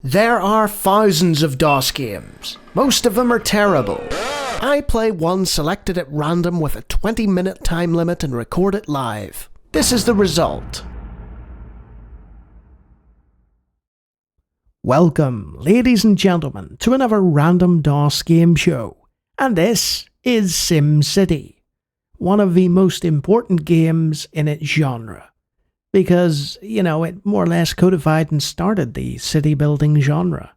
There are thousands of DOS games. Most of them are terrible. I play one selected at random with a 20-minute time limit and record it live. This is the result. Welcome, ladies and gentlemen, to another random DOS game show. And this is SimCity, one of the most important games in its genre. Because, it more or less codified and started the city building genre.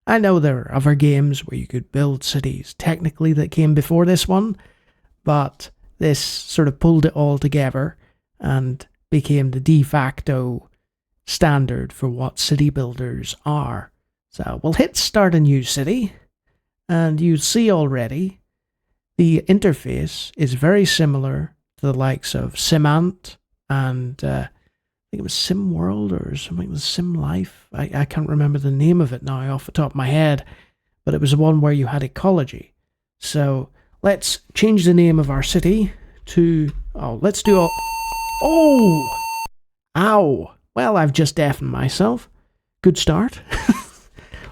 I know there are other games where you could build cities technically that came before this one, but this sort of pulled it all together and became the de facto standard for what city builders are. So we'll hit start a new city, and you see already the interface is very similar to the likes of SimAnt and I think it was SimWorld or something, the SimLife. I can't remember the name of it now off the top of my head, but it was the one where you had ecology. So let's change the name of our city to, let's do ow! Well, I've just deafened myself. Good start.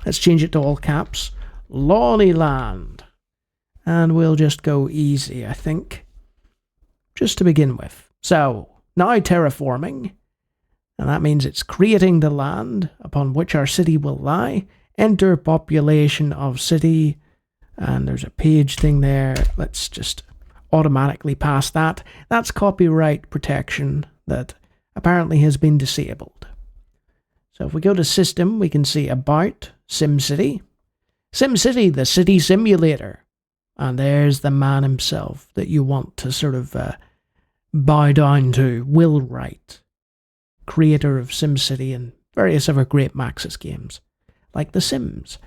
Let's change it to all caps. Lawnie land. And we'll just go easy, I think. Just to begin with. So, now terraforming. And that means it's creating the land upon which our city will lie. Enter population of city. And there's a page thing there. Let's just automatically pass that. That's copyright protection that apparently has been disabled. So if we go to system, we can see about SimCity. SimCity, the city simulator. And there's the man himself that you want to sort of bow down to, Wright, creator of SimCity and various other great Maxis games, like The Sims.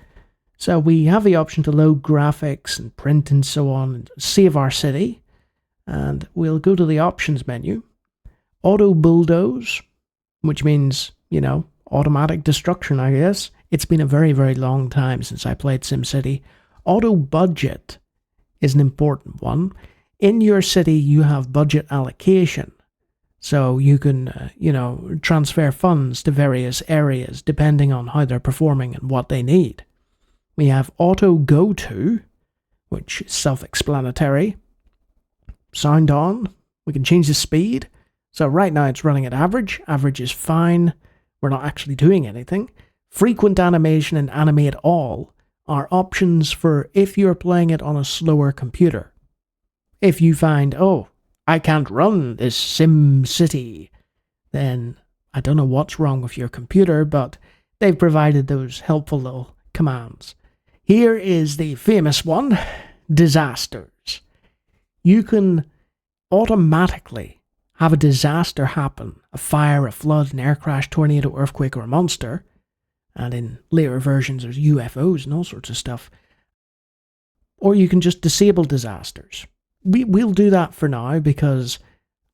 So we have the option to load graphics and print and so on, and save our city. And we'll go to the options menu. Auto bulldoze, which means, automatic destruction, I guess. It's been a very, very long time since I played SimCity. Auto budget is an important one. In your city, you have budget allocation. So you can, transfer funds to various areas depending on how they're performing and what they need. We have auto go to, which is self-explanatory. Sound on. We can change the speed. So right now it's running at average. Average is fine. We're not actually doing anything. Frequent animation and animate all are options for if you're playing it on a slower computer. If you find, I can't run this SimCity, then I don't know what's wrong with your computer, but they've provided those helpful little commands. Here is the famous one, disasters. You can automatically have a disaster happen, a fire, a flood, an air crash, tornado, earthquake, or a monster. And in later versions, there's UFOs and all sorts of stuff. Or you can just disable disasters. We'll do that for now because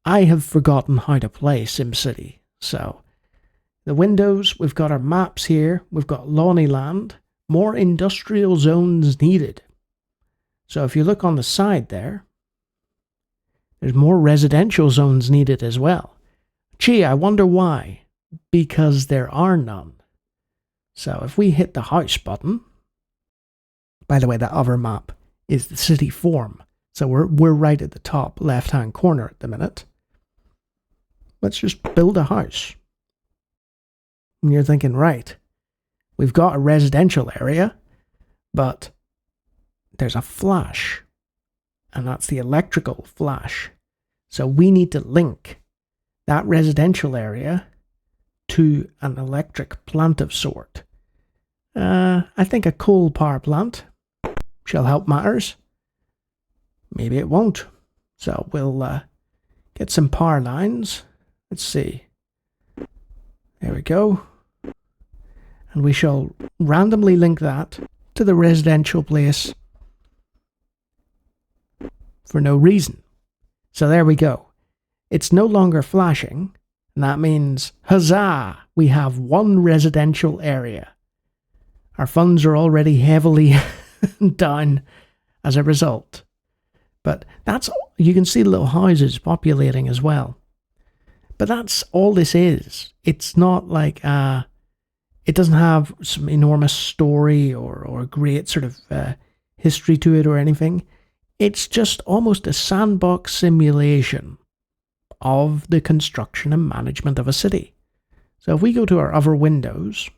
I have forgotten how to play SimCity. So, the windows, we've got our maps here. We've got Lawnie land. More industrial zones needed. So if you look on the side there, there's more residential zones needed as well. Gee, I wonder why. Because there are none. So if we hit the house button, by the way, that other map is the city form. So we're right at the top left-hand corner at the minute. Let's just build a house. And you're thinking, right, we've got a residential area, but there's a flash. And that's the electrical flash. So we need to link that residential area to an electric plant of sort. I think a coal power plant shall help matters. Maybe it won't. So we'll get some power lines. Let's see. There we go. And we shall randomly link that to the residential place for no reason. So there we go. It's no longer flashing, and that means, huzzah, we have one residential area. Our funds are already heavily down as a result. But you can see the little houses populating as well. But that's all this is. It's not like it doesn't have some enormous story or great sort of history to it or anything. It's just almost a sandbox simulation of the construction and management of a city. So if we go to our other windows,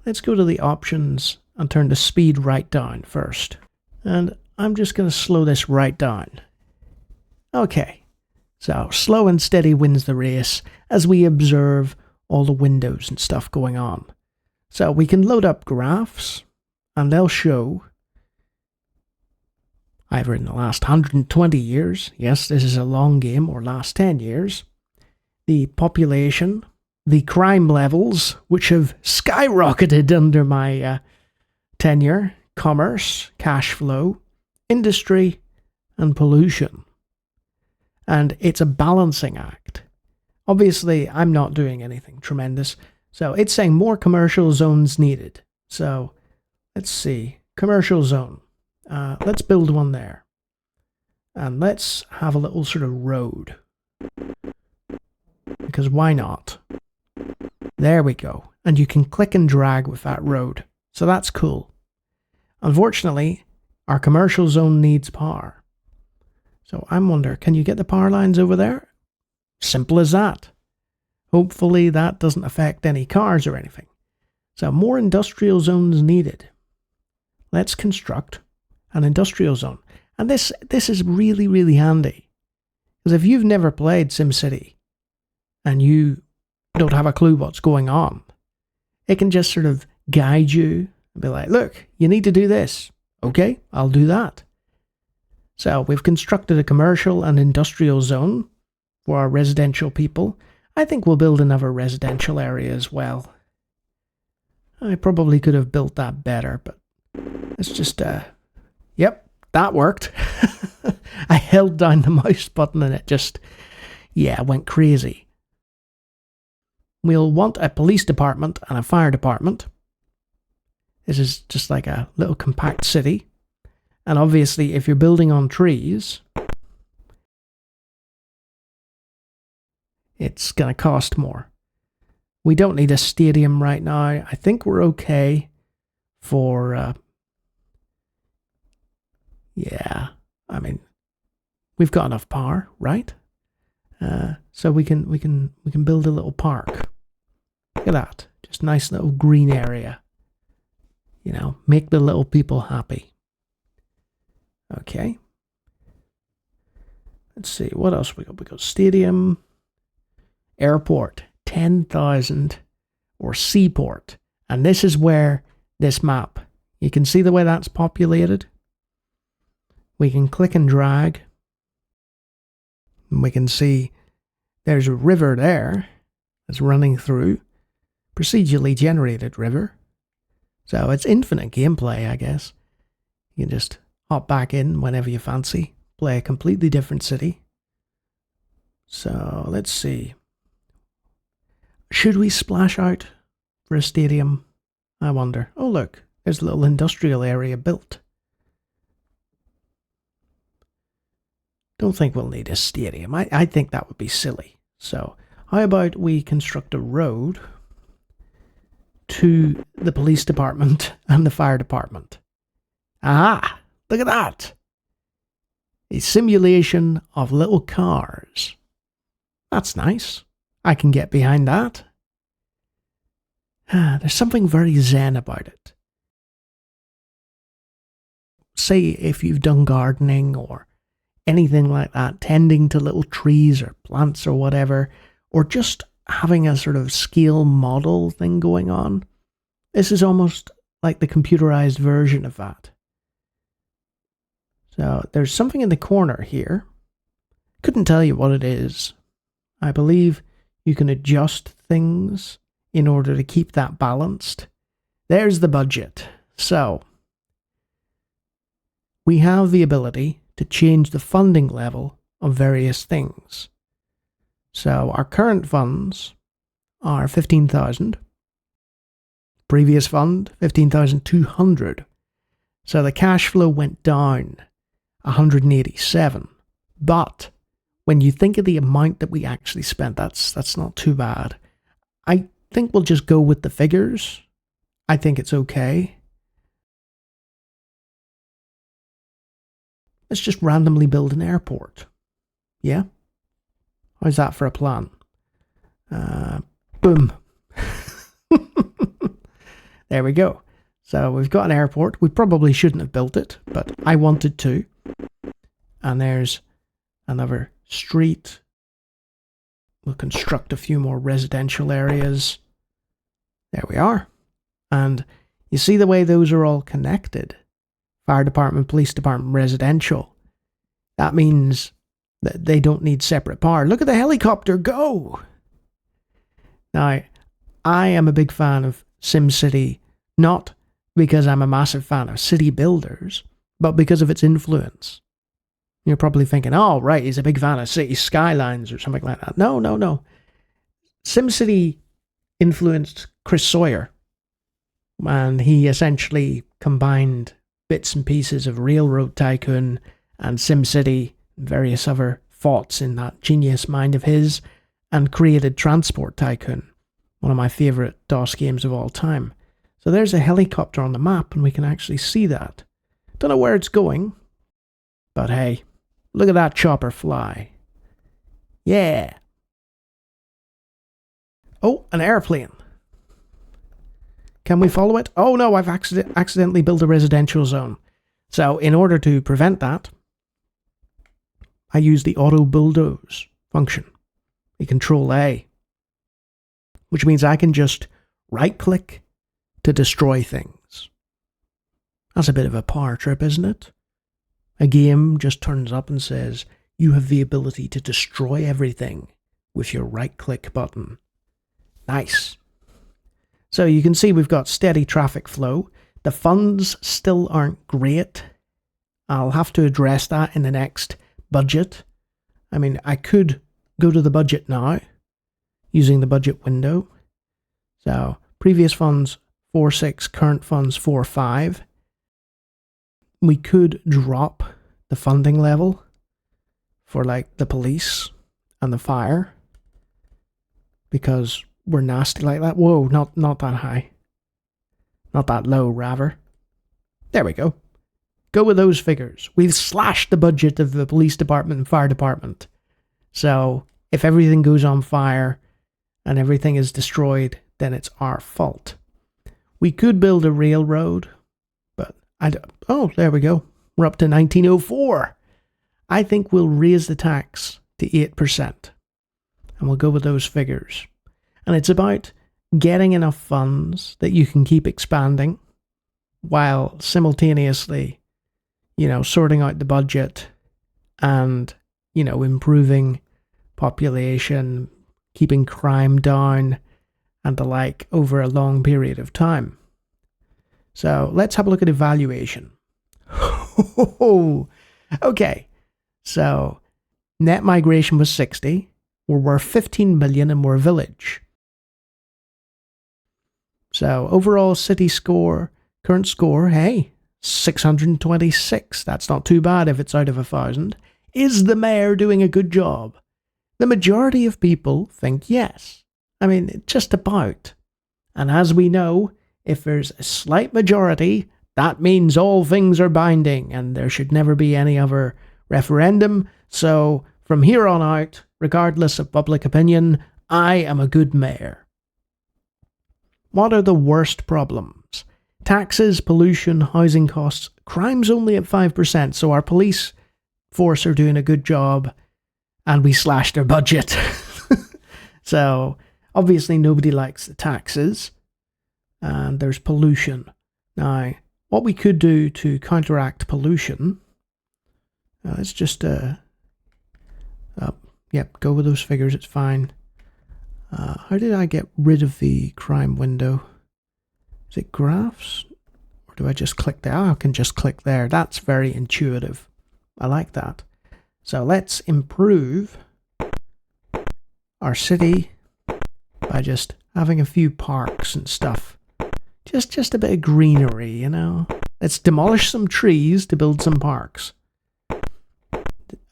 let's go to the options and turn the speed right down first. And I'm just going to slow this right down. Okay, so slow and steady wins the race as we observe all the windows and stuff going on. So we can load up graphs and they'll show either in the last 120 years, yes, this is a long game, or last 10 years, the population, the crime levels, which have skyrocketed under my tenure, commerce, cash flow, industry, and pollution. And it's a balancing act. Obviously, I'm not doing anything tremendous. So it's saying more commercial zones needed. So let's see. Commercial zone. Let's build one there. And let's have a little sort of road. Because why not? There we go. And you can click and drag with that road. So that's cool. Unfortunately, our commercial zone needs power. So I wonder, can you get the power lines over there? Simple as that. Hopefully that doesn't affect any cars or anything. So more industrial zones needed. Let's construct an industrial zone. And this is really, really handy. Because if you've never played SimCity and you don't have a clue what's going on, it can just sort of guide you and be like, look, you need to do this. Okay, I'll do that. So we've constructed a commercial and industrial zone for our residential people. I think we'll build another residential area as well. I probably could have built that better, but it's just, yep, that worked. I held down the mouse button and it just, went crazy. We'll want a police department and a fire department. This is just like a little compact city. And obviously, if you're building on trees, it's going to cost more. We don't need a stadium right now. I think we're okay for, I mean, we've got enough power, right? So we can build a little park. Look at that. Just nice little green area. You know, make the little people happy. Okay. Let's see, what else we got? We got stadium, airport, 10,000, or seaport. And this is where this map, you can see the way that's populated. We can click and drag. And we can see there's a river there that's running through. Procedurally generated river. So it's infinite gameplay, I guess. You can just hop back in whenever you fancy. Play a completely different city. So let's see. Should we splash out for a stadium? I wonder. Oh look, there's a little industrial area built. Don't think we'll need a stadium. I think that would be silly. So how about we construct a road to the police department and the fire department? Aha! Look at that! A simulation of little cars. That's nice. I can get behind that. There's something very zen about it. Say if you've done gardening or anything like that, tending to little trees or plants or whatever, or just having a sort of scale model thing going on. This is almost like the computerized version of that. So there's something in the corner here. Couldn't tell you what it is. I believe you can adjust things in order to keep that balanced. There's the budget. So we have the ability to change the funding level of various things. So our current funds are 15,000. Previous fund, 15,200. So the cash flow went down 187. But when you think of the amount that we actually spent, that's not too bad. I think we'll just go with the figures. I think it's okay. Let's just randomly build an airport. Yeah? How's that for a plan? Boom. There we go. So we've got an airport. We probably shouldn't have built it, but I wanted to. And there's another street. We'll construct a few more residential areas. There we are. And you see the way those are all connected. Fire department, police department, residential. That means that they don't need separate power. Look at the helicopter go! Now, I am a big fan of SimCity, not because I'm a massive fan of city builders, but because of its influence. You're probably thinking, oh, right, he's a big fan of city skylines or something like that. No. SimCity influenced Chris Sawyer, and he essentially combined bits and pieces of Railroad Tycoon and SimCity, various other thoughts in that genius mind of his, and created Transport Tycoon, one of my favourite DOS games of all time. So there's a helicopter on the map, and we can actually see that. Don't know where it's going, but hey, look at that chopper fly. Yeah. Oh, an airplane. Can we follow it? Oh no, I've accidentally built a residential zone. So in order to prevent that, I use the auto bulldoze function. The Control A. Which means I can just right click to destroy things. That's a bit of a power trip, isn't it? A game just turns up and says, you have the ability to destroy everything with your right click button. Nice. So you can see we've got steady traffic flow. The funds still aren't great. I'll have to address that in the next budget. I mean, I could go to the budget now using the budget window. So previous funds 4.6, current funds 4.5. We could drop the funding level for like the police and the fire because we're nasty like that. Whoa, not that high. Not that low, rather. There we go. Go with those figures. We've slashed the budget of the police department and fire department. So if everything goes on fire and everything is destroyed, then it's our fault. We could build a railroad, but oh, there we go. We're up to 1904. I think we'll raise the tax to 8%. And we'll go with those figures. And it's about getting enough funds that you can keep expanding while simultaneously, sorting out the budget and, improving population, keeping crime down and the like over a long period of time. So let's have a look at evaluation. Okay, so net migration was 60. We're worth 15 million and we're a village. So overall city score, current score, hey, 626. That's not too bad if it's out of 1,000. Is the mayor doing a good job? The majority of people think yes. I mean, just about. And as we know, if there's a slight majority, that means all things are binding and there should never be any other referendum. So from here on out, regardless of public opinion, I am a good mayor. What are the worst problems? Taxes, pollution, housing costs, crime's only at 5%, so our police force are doing a good job and we slashed their budget. So obviously nobody likes the taxes and there's pollution. Now, what we could do to counteract pollution, let's just, go with those figures, it's fine. How did I get rid of the crime window? Is it graphs? Or do I just click there? Oh, I can just click there. That's very intuitive. I like that. So let's improve our city by just having a few parks and stuff. Just a bit of greenery, Let's demolish some trees to build some parks.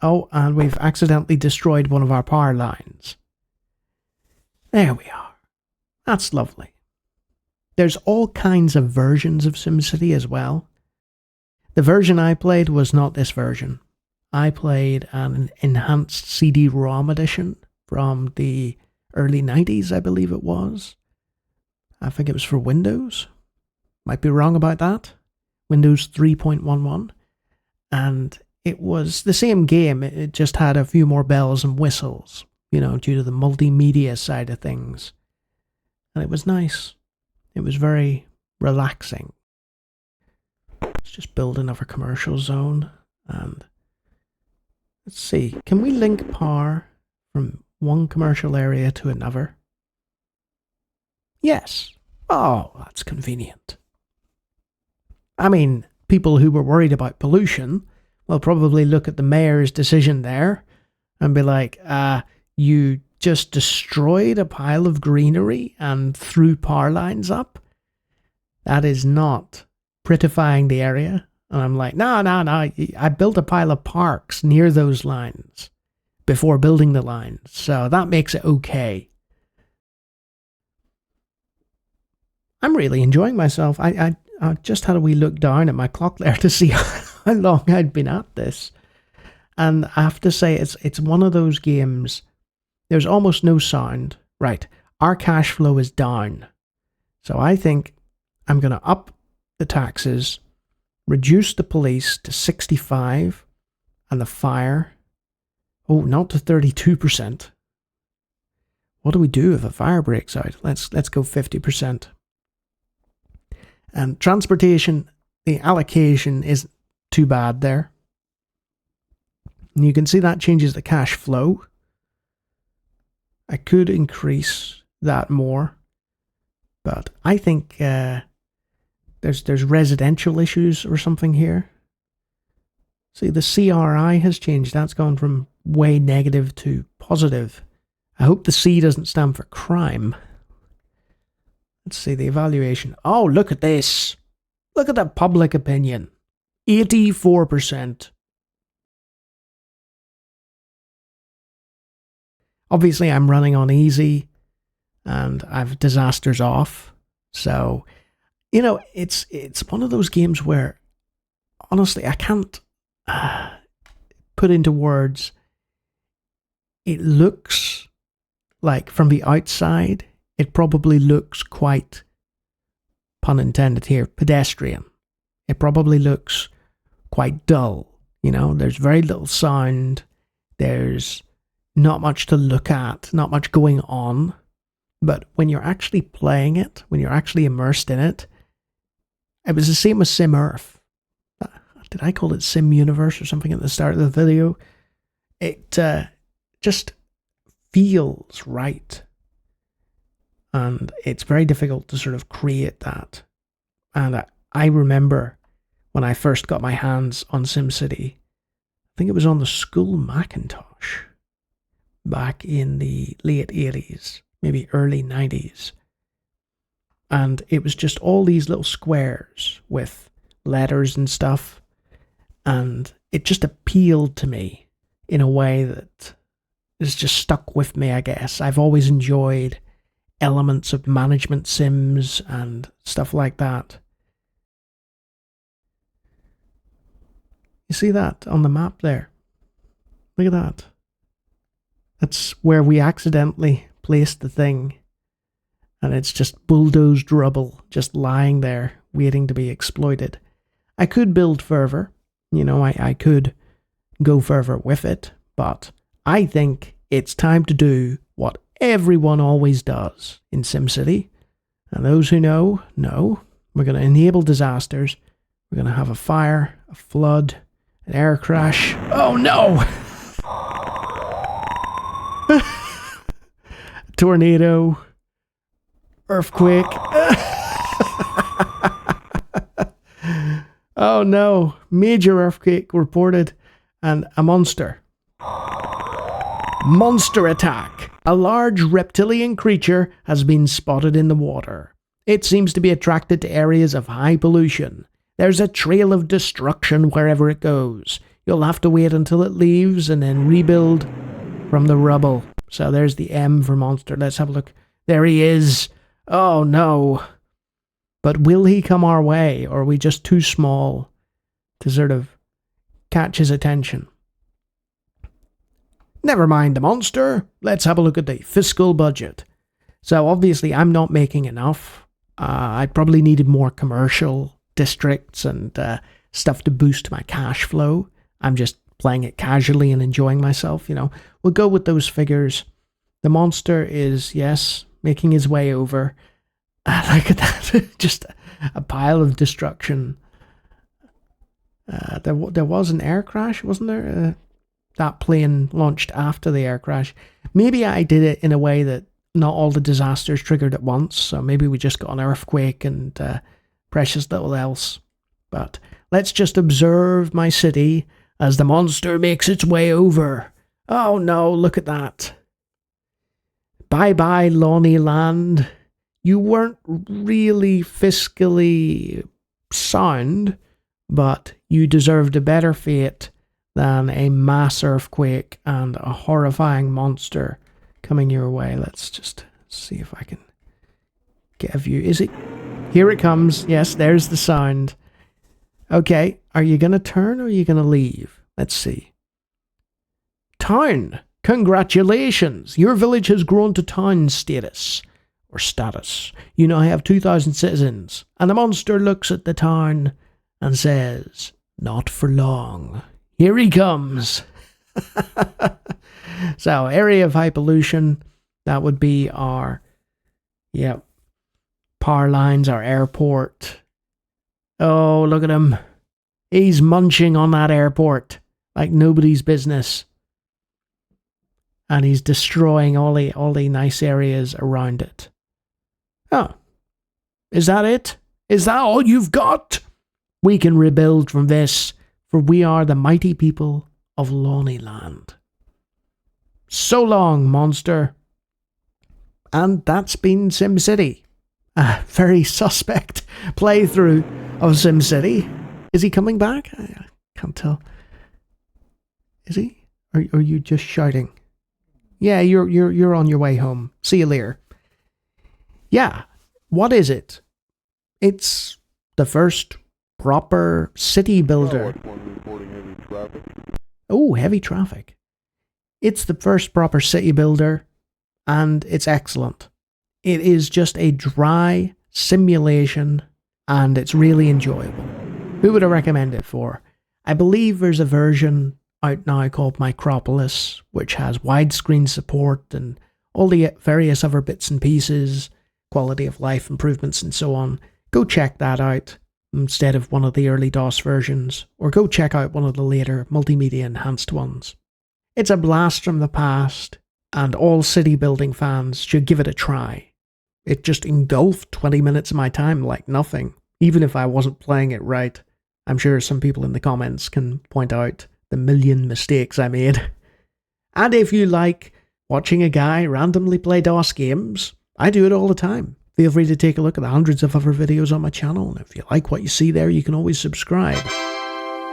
Oh, and we've accidentally destroyed one of our power lines. There we are. That's lovely. There's all kinds of versions of SimCity as well. The version I played was not this version. I played an enhanced CD-ROM edition from the early 90s, I believe it was. I think it was for Windows. Might be wrong about that. Windows 3.11. And it was the same game. It just had a few more bells and whistles, due to the multimedia side of things. And it was nice. It was very relaxing. Let's just build another commercial zone. And let's see. Can we link power from one commercial area to another? Yes. Oh, that's convenient. I mean, people who were worried about pollution will probably look at the mayor's decision there and be like, you just destroyed a pile of greenery and threw power lines up. That is not prettifying the area. And I'm like, no. I built a pile of parks near those lines before building the lines. So that makes it okay. I'm really enjoying myself. I just had a wee look down at my clock there to see how long I'd been at this. And I have to say, it's one of those games, there's almost no sound. Right, our cash flow is down. So I think I'm going to up the taxes, reduce the police to 65, and the fire, not to 32%. What do we do if a fire breaks out? Let's go 50%. And transportation, the allocation isn't too bad there. And you can see that changes the cash flow. I could increase that more, but I think there's residential issues or something here. See, the CRI has changed. That's gone from way negative to positive. I hope the C doesn't stand for crime. Let's see the evaluation. Oh, look at this. Look at the public opinion. 84%. Obviously, I'm running on easy and I've disasters off. So, it's one of those games where, honestly, I can't put into words. It looks like, from the outside, it probably looks quite, pun intended here, pedestrian. It probably looks quite dull. There's very little sound. There's not much to look at, not much going on. But when you're actually playing it, when you're actually immersed in it, it was the same with Sim Earth. Did I call it Sim Universe or something at the start of the video? It just feels right. And it's very difficult to sort of create that. And I remember when I first got my hands on SimCity, I think it was on the school Macintosh back in the late 80s, maybe early 90s. And it was just all these little squares with letters and stuff. And it just appealed to me in a way that has just stuck with me, I guess. I've always enjoyed elements of management sims and stuff like that. You see that on the map there? Look at that. That's where we accidentally placed the thing. And it's just bulldozed rubble just lying there waiting to be exploited. I could build further. I could go further with it. But I think it's time to do what everyone always does in SimCity. And those who know. We're going to enable disasters. We're going to have a fire, a flood, an air crash. Oh no! Tornado. Earthquake. Oh no. Major earthquake reported. And a monster. Monster attack. A large reptilian creature has been spotted in the water. It seems to be attracted to areas of high pollution. There's a trail of destruction wherever it goes. You'll have to wait until it leaves and then rebuild from the rubble. So there's the M for monster. Let's have a look. There he is. Oh no. But will he come our way, or are we just too small to sort of catch his attention? Never mind the monster. Let's have a look at the fiscal budget. So obviously I'm not making enough. I probably needed more commercial districts and stuff to boost my cash flow. I'm just playing it casually and enjoying myself, We'll go with those figures. The monster is, yes, making his way over. Look at that. Just a pile of destruction. There was an air crash, wasn't there? That plane launched after the air crash. Maybe I did it in a way that not all the disasters triggered at once, so maybe we just got an earthquake and precious little else. But let's just observe my city as the monster makes its way over. Oh no, look at that. Bye-bye, Lawnie land. You weren't really fiscally sound, but you deserved a better fate than a mass earthquake and a horrifying monster coming your way. Let's just see if I can get a view. Is it? Here it comes. Yes, there's the sound. Okay, are you going to turn or are you going to leave? Let's see. Town. Congratulations. Your village has grown to town status. Or status. You now have 2,000 citizens. And the monster looks at the town and says, not for long. Here he comes. So, area of high pollution, that would be our, power lines, our airport. Oh, look at him. He's munching on that airport like nobody's business. And he's destroying all the nice areas around it. Oh, is that it? Is that all you've got? We can rebuild from this, for we are the mighty people of Lawnie land. So long, monster. And that's been SimCity. A very suspect playthrough of SimCity. Is he coming back? I can't tell. Is he? Or are you just shouting? Yeah, you're on your way home. See you later. Yeah, what is it? It's the first proper city builder. Oh, heavy traffic. It's the first proper city builder, and it's excellent. It is just a dry simulation, and it's really enjoyable. Who would I recommend it for? I believe there's a version out now called Micropolis, which has widescreen support and all the various other bits and pieces, quality of life improvements and so on. Go check that out instead of one of the early DOS versions, or go check out one of the later multimedia enhanced ones. It's a blast from the past, and all city building fans should give it a try. It just engulfed 20 minutes of my time like nothing, even if I wasn't playing it right. I'm sure some people in the comments can point out the million mistakes I made. And if you like watching a guy randomly play DOS games, I do it all the time. Feel free to take a look at the hundreds of other videos on my channel, and if you like what you see there, you can always subscribe.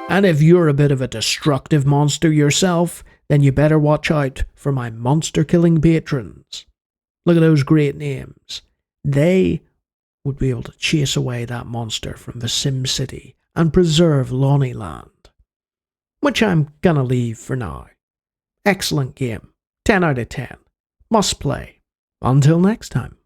And if you're a bit of a destructive monster yourself, then you better watch out for my monster-killing patrons. Look at those great names. They would be able to chase away that monster from the SimCity and preserve Lawnie land. Which I'm gonna leave for now. Excellent game. 10 out of 10. Must play. Until next time.